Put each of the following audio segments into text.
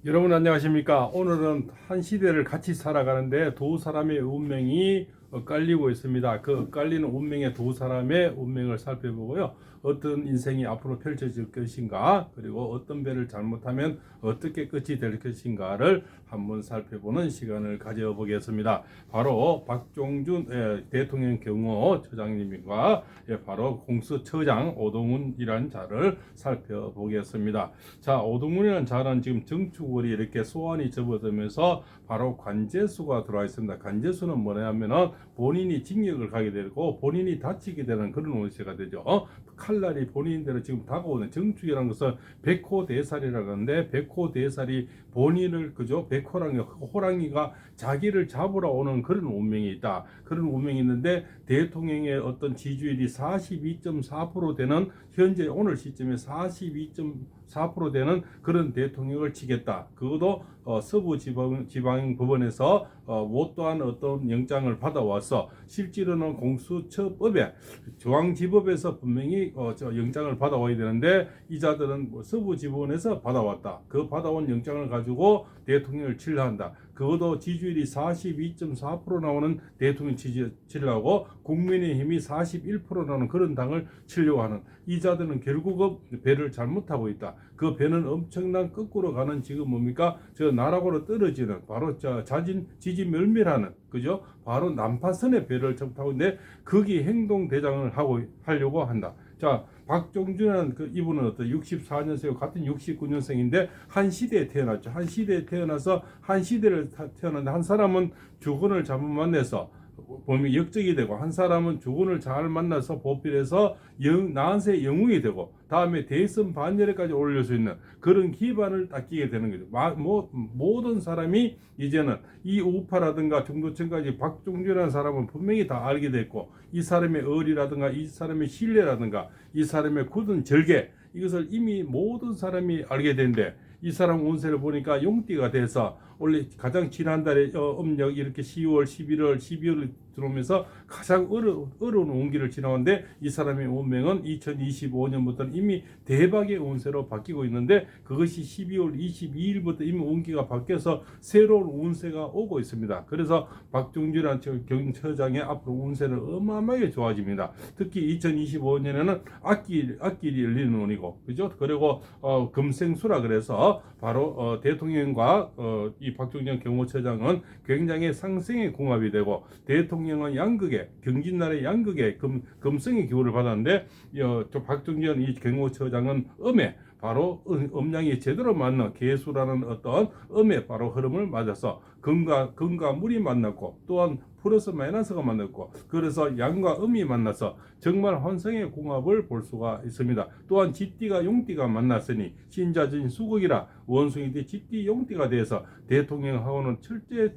여러분 안녕하십니까? 오늘은 한 시대를 같이 살아가는데 두 사람의 운명이 엇갈리고 있습니다. 그 엇갈리는 운명의 두 사람의 운명을 살펴보고요. 어떤 인생이 앞으로 펼쳐질 것인가, 그리고 어떤 배를 잘못하면 어떻게 끝이 될 것인가를 한번 살펴보는 시간을 가져보겠습니다. 바로 박종준 대통령 경호처장님과 바로 공수처장 오동훈이라는 자를 살펴보겠습니다. 자, 오동훈이라는 자는 지금 정축월이 이렇게 소환이 접어들면서 바로 관제수가 들어와 있습니다. 관제수는 뭐냐면은 본인이 징역을 가게 되고 본인이 다치게 되는 그런 운세가 되죠. 칼날이 본인대로 지금 다가오는 정축이라는 것은 백호대살이라고 하는데, 백호대살이 본인을 그죠, 호랑이가 자기를 잡으러 오는 그런 운명이 있다. 그런 운명이 있는데 대통령의 어떤 지지율이 42.4% 되는, 현재 오늘 시점에 42.4% 되는 그런 대통령을 치겠다. 그것도 서부지방법원에서 못도한 어떤 영장을 받아와서 실제로는 공수처법에 중앙지법에서 분명히 영장을 받아와야 되는데, 이자들은 서부지법원에서 받아왔다. 그 받아온 영장을 가지고 대통령을 치려한다. 그것도 지지율이 42.4% 나오는 대통령 치려고 국민의힘이 41% 나오는 그런 당을 치려고 하는, 이자들은 결국은 배를 잘못하고 있다. 그 배는 엄청난 거꾸로 가는, 지금 뭡니까? 저 나락으로 떨어지는, 바로 지지멸멸하는, 그죠? 바로 난파선의 배를 타고 있는데 거기 행동 대장을 하려고 한다. 자, 박종준은 이분은 어떤 64년생, 같은 69년생인데 한 시대에 태어났죠. 한 시대에 태어나서 한 시대를 태어났는데, 한 사람은 주군을 잘못 만나서 범위 역적이 되고, 한 사람은 주군을 잘 만나서 보필해서 나한테 영웅이 되고, 다음에 대선 반열에까지 올릴 수 있는 그런 기반을 닦이게 되는 거죠. 모든 사람이 이제는 이 우파라든가 중도층까지 박종준이라는 사람은 분명히 다 알게 됐고, 이 사람의 의리라든가 이 사람의 신뢰라든가 이 사람의 굳은 절개, 이것을 이미 모든 사람이 알게 된데, 이 사람 운세를 보니까 용띠가 돼서 원래 가장 지난달에 음력 이렇게 10월, 11월, 12월 들어오면서 가장 어려운 운기를 지나왔는데, 이 사람의 운명은 2025년부터는 이미 대박의 운세로 바뀌고 있는데, 그것이 12월 22일부터 이미 운기가 바뀌어서 새로운 운세가 오고 있습니다. 그래서 박종준이라는 경처장의 앞으로 운세는 어마어마하게 좋아집니다. 특히 2025년에는 악길이 열리는 운이고, 그죠? 그리고 금생수라 그래서 바로 대통령과 이 박종준 경호처장은 굉장히 상승의 궁합이 되고, 대통령은 양극의, 경진날의 양극의 금성의 기운을 받았는데, 저 박종준 이 경호처장은 음에, 바로 음양이 제대로 맞는 개수라는 어떤 음의 바로 흐름을 맞아서 금과 물이 만났고, 또한 플러스 마이너스가 만났고, 그래서 양과 음이 만나서 정말 환상의 궁합을 볼 수가 있습니다. 또한 쥐띠가 용띠가 만났으니 신자진 수국이라 원숭이띠 쥐띠 용띠가 돼서 대통령하고는 철저히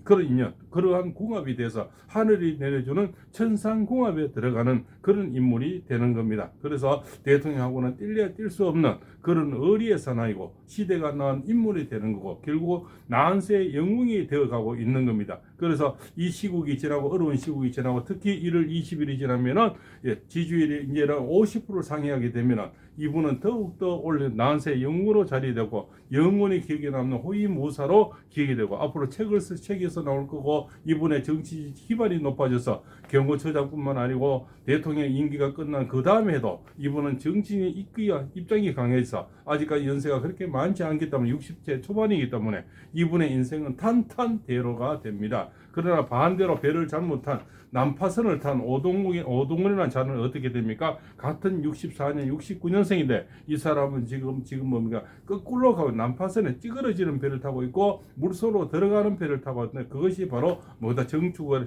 그런 인연, 그러한 궁합이 돼서 하늘이 내려주는 천상궁합에 들어가는 그런 인물이 되는 겁니다. 그래서 대통령하고는 뛸 수 없는 그런 의리의 사나이고 시대가 낳은 인물이 되는 거고, 결국 난세의 영웅이 되어가고 있는 겁니다. 그래서 이 시국이 지나고, 어려운 시국이 지나고, 특히 1월 20일이 지나면은 지지율이 이제 50% 상회하게 되면은 이분은 더욱더 올려 난세 영웅으로 자리되고, 영원히 기억에 남는 호위무사로 기억이 되고, 앞으로 책에서 나올 거고, 이분의 정치 기반이 높아져서 경호처장뿐만 아니고 대통령 임기가 끝난 그 다음에도 이분은 정치인 입장이 강해서, 아직까지 연세가 그렇게 많지 않기 때문에 60세 초반이기 때문에 이분의 인생은 탄탄대로가 됩니다. 그러나 반대로 배를 잘못한 난파선을 탄 오동훈이라는 자는 어떻게 됩니까? 같은 64년, 69년생인데 이 사람은 지금 뭡니까? 거꾸로 가고 난파선에 찌그러지는 배를 타고 있고, 물속으로 들어가는 배를 타고 있는데, 그것이 바로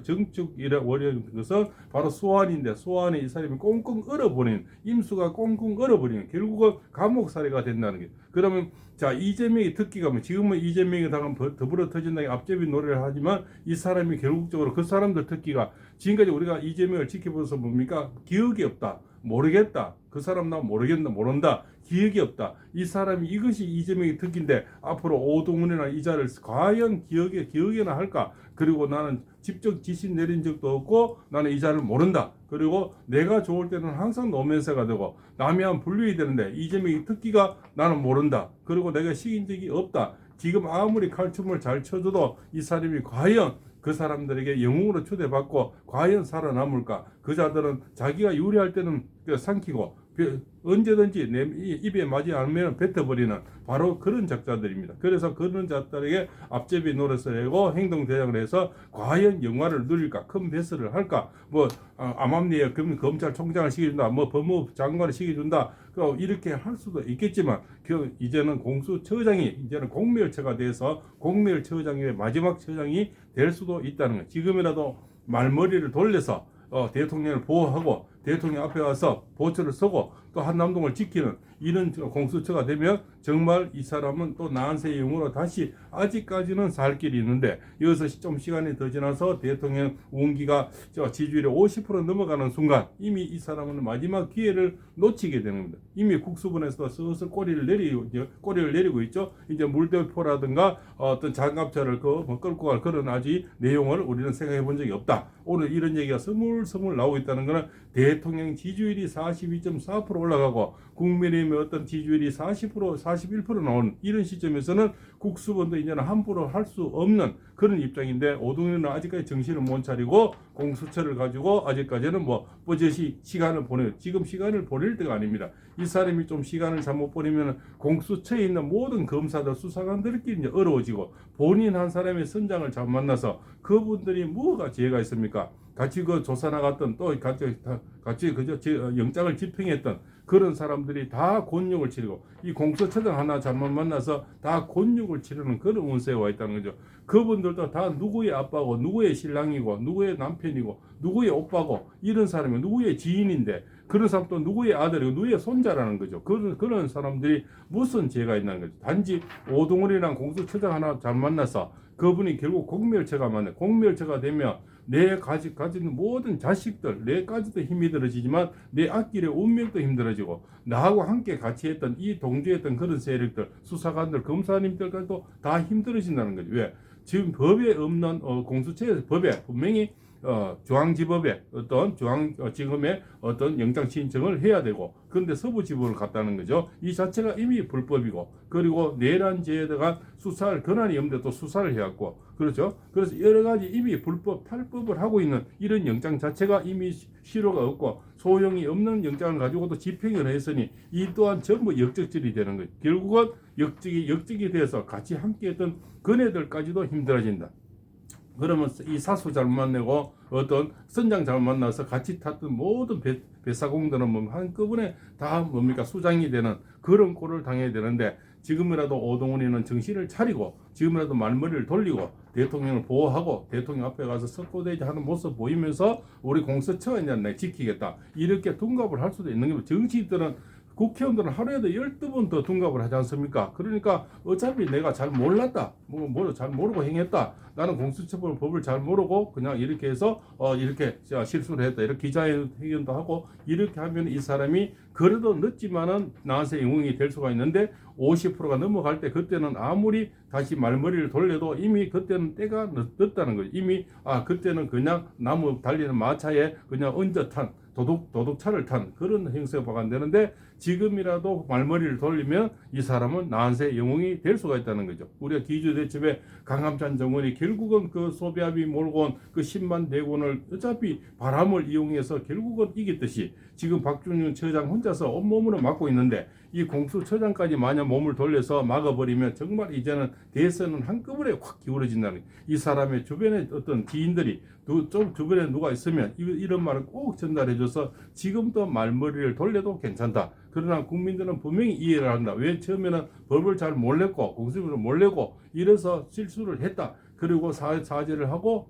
정축이라고 원하는 것은 바로 소환인데, 소환에 이 사람이 꽁꽁 얼어버리는, 임수가 꽁꽁 얼어버리는, 결국은 감옥살이가 된다는 게. 그러면 자, 이재명이 특기가 뭐, 지금은 이재명이 당한 더불어 터진다는 앞제비 노래를 하지만, 이 사람이 결국적으로 그 사람들 특기가, 지금까지 우리가 이재명을 지켜보면서 뭡니까? 기억이 없다, 모르겠다, 그 사람 나 모른다, 기억이 없다. 이 사람이, 이것이 이재명의 특기인데, 앞으로 오동훈이나 이자를 과연 기억이나 할까? 그리고 나는 직접 지시 내린 적도 없고 나는 이자를 모른다. 그리고 내가 좋을 때는 항상 노면세가 되고 남이 하면 불리해야 되는데 이재명의 특기가 나는 모른다. 그리고 내가 시킨 적이 없다. 지금 아무리 칼춤을 잘 쳐줘도 이 사람이 과연 그 사람들에게 영웅으로 초대받고 과연 살아남을까? 그 자들은 자기가 유리할 때는 삼키고 언제든지 내 입에 맞지 않으면 뱉어버리는 바로 그런 작자들입니다. 그래서 그런 자들에게 앞제비 노릇을 하고 행동대장을 해서 과연 영화를 누릴까? 큰 배설을 할까? 뭐 암암리에 검찰총장을 시켜준다, 뭐 법무부 장관을 시켜준다, 이렇게 할 수도 있겠지만 이제는 공수처장이 이제는 공멸처가 돼서 공멸처장의 마지막 처장이 될 수도 있다는 거예요. 지금이라도 말머리를 돌려서 대통령을 보호하고 대통령 앞에 와서 보초를 서고 또 한남동을 지키는 이런 공수처가 되면 정말 이 사람은 또 나한세 영으로 다시 아직까지는 살 길이 있는데 여기서 좀 시간이 더 지나서 대통령 운기가 지지율이 50% 넘어가는 순간 이미 이 사람은 마지막 기회를 놓치게 되는 겁니다. 이미 국수본에서 슬슬 꼬리를 내리고 있죠. 이제 물대포라든가 어떤 장갑차를 끌고 갈 그런 아직 내용을 우리는 생각해 본 적이 없다. 오늘 이런 얘기가 스물스물 나오고 있다는 것은 대통령 지지율이 42.4% 올라가고 국민의힘의 어떤 지지율이 40%, 41% 나오는 이런 시점에서는 국수본도 이제는 함부로 할 수 없는 그런 입장인데 오동훈은 아직까지 정신을 못 차리고 공수처를 가지고 아직까지는 뭐 버젓이 시간을 지금 시간을 보낼 때가 아닙니다. 이 사람이 좀 시간을 잘못 보내면 공수처에 있는 모든 검사들 수사관들끼리 이제 어려워지고 본인 한 사람의 선장을 잘 만나서 그분들이 뭐가 죄가 있습니까? 같이 조사 나갔던 또 같이 영장을 집행했던 그런 사람들이 다 곤욕을 치르고 이 공수처장 하나 잘못 만나서 다 곤욕을 치르는 그런 운세에 와 있다는 거죠. 그분들도 다 누구의 아빠고 누구의 신랑이고 누구의 남편이고 누구의 오빠고 이런 사람이 누구의 지인인데 그런 사람 또 누구의 아들이고 누구의 손자라는 거죠. 그런 사람들이 무슨 죄가 있는 거죠. 단지 오동훈이랑 공수처장 하나 잘 만나서 그분이 결국 공멸처가 만나 공멸처가 되면 내 가진 모든 자식들 내까지도 힘이 들어지지만 내 앞길의 운명도 힘들어지고 나하고 함께 같이 했던 이 동조했던 그런 세력들 수사관들 검사님들까지도 다 힘들어진다는 거죠. 왜? 지금 법에 없는 공수처의 법에 분명히 중앙지법에 어떤 중앙지검에 어떤 영장 신청을 해야 되고 그런데 서부지법을 갔다는 거죠. 이 자체가 이미 불법이고 그리고 내란죄에 대한 수사할 권한이 없는데 또 수사를 해왔고 그렇죠. 그래서 여러 가지 이미 불법 탈법을 하고 있는 이런 영장 자체가 이미 실효가 없고 소용이 없는 영장을 가지고도 집행을 했으니 이 또한 전부 역적질이 되는 거죠. 결국은 역적이 돼서 같이 함께했던 그네들까지도 힘들어진다. 그러면 이 사수 잘못 만나고 어떤 선장 잘못 만나서 같이 탔던 모든 배사공들은 뭐 한꺼번에 다 뭡니까 수장이 되는 그런 꼴을 당해야 되는데 지금이라도 오동훈이는 정신을 차리고 지금이라도 말머리를 돌리고 대통령을 보호하고 대통령 앞에 가서 석고대지 하는 모습 보이면서 우리 공수처가 이제 내 지키겠다 이렇게 둔갑을 할 수도 있는 겁니다. 정치인들은 국회의원들은 하루에도 12번 더 둔갑을 하지 않습니까? 그러니까 어차피 내가 잘 몰랐다. 잘 모르고 행했다. 나는 공수처법 법을 잘 모르고 그냥 이렇게 해서 이렇게 실수를 했다. 이렇게 기자회견도 하고 이렇게 하면 이 사람이 그래도 늦지만은 나한테 영웅이 될 수가 있는데 50%가 넘어갈 때 그때는 아무리 다시 말머리를 돌려도 이미 그때는 때가 늦다는 거죠. 이미 그때는 그냥 나무 달리는 마차에 그냥 얹어 탄 도둑차를 탄 그런 행세가 박안되는데 지금이라도 말머리를 돌리면 이 사람은 나한테 영웅이 될 수가 있다는 거죠. 우리가 기주대첩에 강함찬 정원이 결국은 그 소비압이 몰고 온 그 10만 대군을 어차피 바람을 이용해서 결국은 이겼듯이 지금 박준윤 처장 혼자서 온몸으로 막고 있는데 이 공수처장까지 만약 몸을 돌려서 막아버리면 정말 이제는 대선은 한꺼번에 확 기울어진다는 이 사람의 주변에 어떤 지인들이 좀 주변에 누가 있으면 이런 말을 꼭 전달해줘서 지금도 말머리를 돌려도 괜찮다. 그러나 국민들은 분명히 이해를 한다. 왜 처음에는 법을 잘 몰랐고 공수처를 몰랐고 이래서 실수를 했다. 그리고 사죄를 하고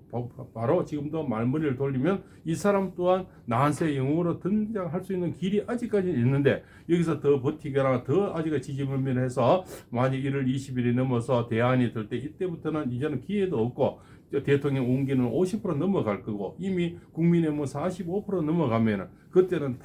바로 지금도 말머리를 돌리면 이 사람 또한 나한테 영웅으로 등장할 수 있는 길이 아직까지는 있는데 여기서 더 버티거나 더 아직 지지면면해서 만약 1월 20일이 넘어서 대안이 될 때 이때부터는 이제는 기회도 없고 대통령 운기는 50% 넘어갈 거고 이미 국민의힘은 45% 넘어가면은 그때는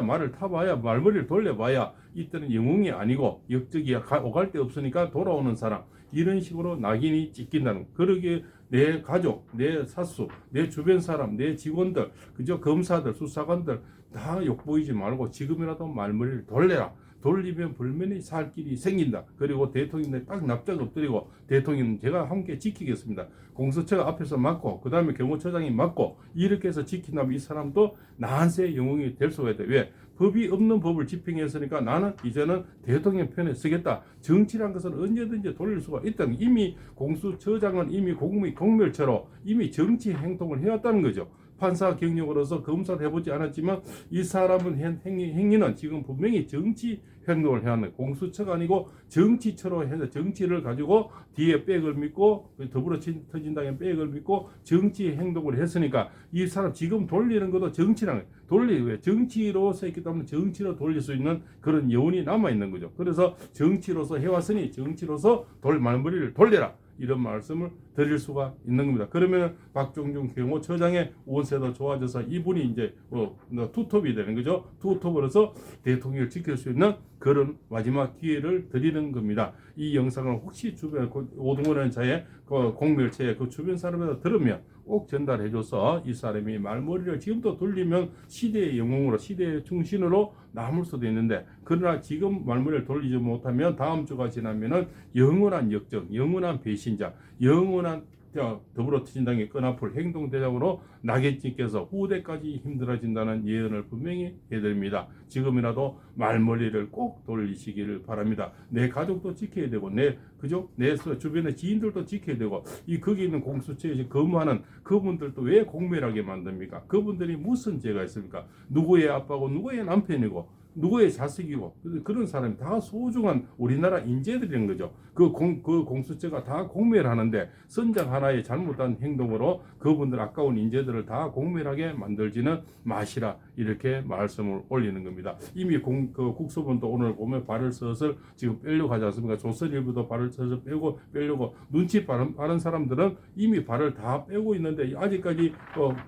말을 타봐야 말머리를 돌려봐야 이때는 영웅이 아니고 역적이 오갈 데 없으니까 돌아오는 사람 이런 식으로 낙인이 찍힌다는 그러기에 내 가족, 내 사수, 내 주변 사람, 내 직원들, 그저 검사들, 수사관들 다 욕보이지 말고 지금이라도 말머리를 돌려라. 돌리면 불면이 살 길이 생긴다. 그리고 대통령이 딱 납작 엎드리고 대통령 제가 함께 지키겠습니다. 공수처가 앞에서 맡고 그 다음에 경호처장이 맡고 이렇게 해서 지킨다면 이 사람도 나한테 영웅이 될 수가 있다. 왜? 법이 없는 법을 집행했으니까 나는 이제는 대통령 편에 서겠다. 정치란 것은 언제든지 돌릴 수가 있다. 이미 공수처장은 이미 공멸처로 이미 정치 행동을 해왔다는 거죠. 판사 경력으로서 검사를 해보지 않았지만 이 사람은 행위는 지금 분명히 정치 행동을 해왔는 공수처가 아니고 정치처로 해서 정치를 가지고 뒤에 백을 믿고 더불어터진당의 백을 믿고 정치 행동을 했으니까 이 사람 지금 돌리는 것도 정치랑 왜 정치로서 있기 때문에 정치로 돌릴 수 있는 그런 여운이 남아 있는 거죠. 그래서 정치로서 해왔으니 정치로서 말머리를 돌려라. 이런 말씀을 드릴 수가 있는 겁니다. 그러면 박종준 경호처장의 원세도 좋아져서 이분이 이제 투톱이 되는 거죠. 투톱으로서 대통령을 지킬 수 있는 그런 마지막 기회를 드리는 겁니다. 이 영상을 혹시 주변 오동훈 자의 공멸체의 그 주변 사람에서 들으면 꼭 전달해줘서 이 사람이 말머리를 지금도 돌리면 시대의 영웅으로 시대의 충신으로 남을 수도 있는데 그러나 지금 말머리를 돌리지 못하면 다음 주가 지나면은 영원한 역적, 영원한 배신자, 영원한 더불어민주당의 끈앞을 행동대장으로 나겠지께서 후대까지 힘들어진다는 예언을 분명히 해드립니다. 지금이라도 말머리를 꼭 돌리시기를 바랍니다. 내 가족도 지켜야 되고 내 주변의 지인들도 지켜야 되고 거기 있는 공수처에 근무하는 그분들도 왜 공멸하게 만듭니까? 그분들이 무슨 죄가 있습니까? 누구의 아빠고 누구의 남편이고 누구의 자식이고 그런 사람이 다 소중한 우리나라 인재들인 거죠. 그 공수처가 다 공멸하는데 선장 하나의 잘못한 행동으로 그분들 아까운 인재들을 다 공멸하게 만들지는 마시라 이렇게 말씀을 올리는 겁니다. 이미 국수본도 오늘 보면 발을 슬슬 지금 빼려고 하지 않습니까? 조선일보도 발을 슬슬 빼려고 눈치 빠른 사람들은 이미 발을 다 빼고 있는데 아직까지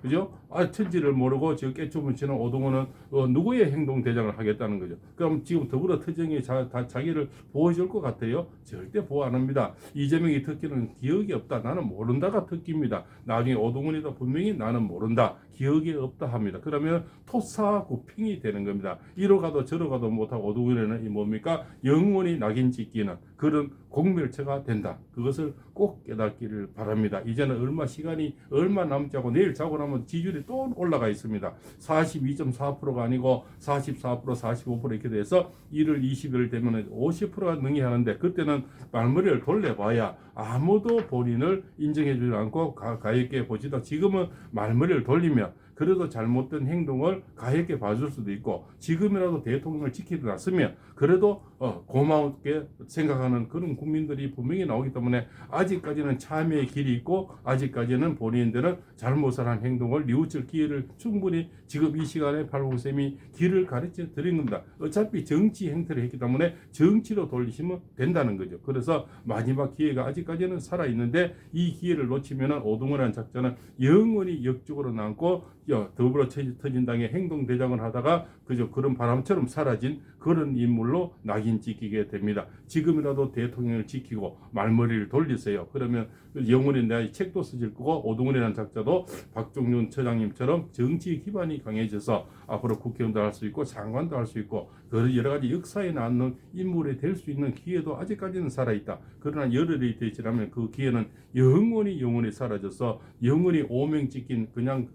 그죠? 천지를 모르고 지금 깨춤을 치는 오동훈은 누구의 행동 대장을 하겠다는 거죠. 그럼 지금 더불어터정이 자기를 보호해줄 것 같아요? 절대 보호 안 합니다. 이재명이 듣기는 기억이 없다. 나는 모른다가 듣기입니다. 나중에 오동훈이도 분명히 나는 모른다. 기억이 없다 합니다. 그러면 토사구팽이 되는 겁니다. 이로 가도 저로 가도 못하고 오동훈에는 이 뭡니까? 영원히 낙인 찍기는 그런 공멸체가 된다. 그것을 꼭 깨닫기를 바랍니다. 이제는 시간이 얼마 남지 않고 내일 자고 나면 지지율이 또 올라가 있습니다. 42.4%가 아니고 44%, 45% 이렇게 돼서 1월 20일 되면 50%가 능히하는데 그때는 말머리를 돌려봐야 아무도 본인을 인정해주지 않고 가볍게 보지도 지금은 말머리를 돌리면 그래도 잘못된 행동을 가볍게 봐줄 수도 있고 지금이라도 대통령을 지키고 났으면 그래도 고맙게 생각하는 그런 국민들이 분명히 나오기 때문에 아직까지는 참여의 길이 있고 아직까지는 본인들은 잘못을 한 행동을 뉘우칠 기회를 충분히 지금 이 시간에 팔공쌤이 길을 가르쳐 드린 겁니다. 어차피 정치 행태를 했기 때문에 정치로 돌리시면 된다는 거죠. 그래서 마지막 기회가 아직까지는 살아있는데 이 기회를 놓치면 오동훈이라는 작전은 영원히 역적으로 남고 더불어터진당의 행동대장을 하다가 그저 그런 바람처럼 사라진 그런 인물로 낙인 찍히게 됩니다. 지금이라도 대통령을 지키고 말머리를 돌리세요. 그러면 영원히 내가 책도 쓰질 거고 오동훈이라는 작자도 박종준 처장님처럼 정치 기반이 강해져서 앞으로 국회의원도 할 수 있고 장관도 할 수 있고 여러 가지 역사에 남는 인물이 될 수 있는 기회도 아직까지는 살아있다. 그러나 열흘이 되지라면 그 기회는 영원히 사라져서 영원히 오명 찍힌 그냥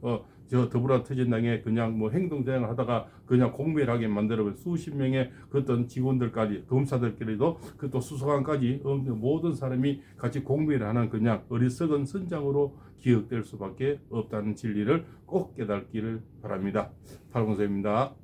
더불어터진당에 그냥 행동대행을 하다가 그냥 공멸하게 만들어버린 수십 명의 어떤 직원들까지 검사들끼리도 또 수사관까지 모든 사람이 같이 공멸하는 그냥 어리석은 선장으로 기억될 수밖에 없다는 진리를 꼭 깨닫기를 바랍니다. 팔공서입니다.